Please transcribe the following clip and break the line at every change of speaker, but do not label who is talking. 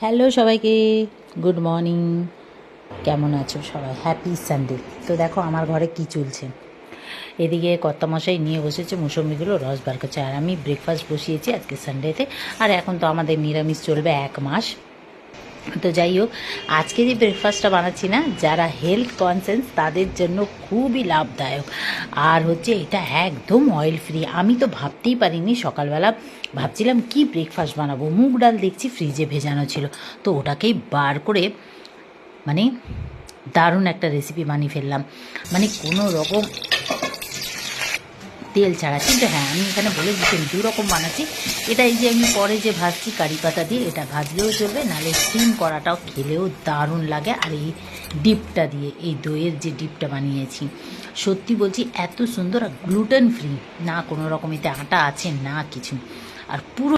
Hello সবাইকে, good morning. কেমন আছো সবাই? Happy Sunday. তো দেখো আমার ঘরে কি চলছে। এদিকে কর্তামশাই নিয়ে বসেছে মুসম্বিগুলো রস বার করছে, আর আমি ব্রেকফাস্ট বসিয়েছি আজকে সানডেতে। আর এখন তো আমাদের নিরামিষ চলবে 1 মাস। তো যাই হোক, আজকে যে ব্রেকফাস্টটা বানাচ্ছি না, যারা হেলথ কনসিয়াস তাদের জন্য খুবই লাভদায়ক। আর হচ্ছে এটা একদম অয়েল ফ্রি। আমি তো ভাবতেই পারিনি, সকালবেলা ভাবছিলাম কি ব্রেকফাস্ট বানাবো, মুগ ডাল দেখছি ফ্রিজে ভেজানো ছিল, তো ওটাকেই বার করে মানে দারুণ একটা রেসিপি বানিয়ে ফেললাম। মানে কোনো রকম তেল ছাড়া। কিন্তু হ্যাঁ, আমি এখানে বলে দিচ্ছি আমি 2 রকম বানাচ্ছি। এটা এই যে আমি পরে যে ভাজছি কারি পাতা দিয়ে, এটা ভাজলেও চলবে, নাহলে স্টিম করাটাও খেলেও দারুণ লাগে। আর এই ডিপটা দিয়ে, এই দইয়ের যে ডিপটা বানিয়েছি, সত্যি বলছি এত সুন্দর। আর গ্লুটেন ফ্রি, না কোনো রকম এতে আটা আছে না কিছু, আর পুরো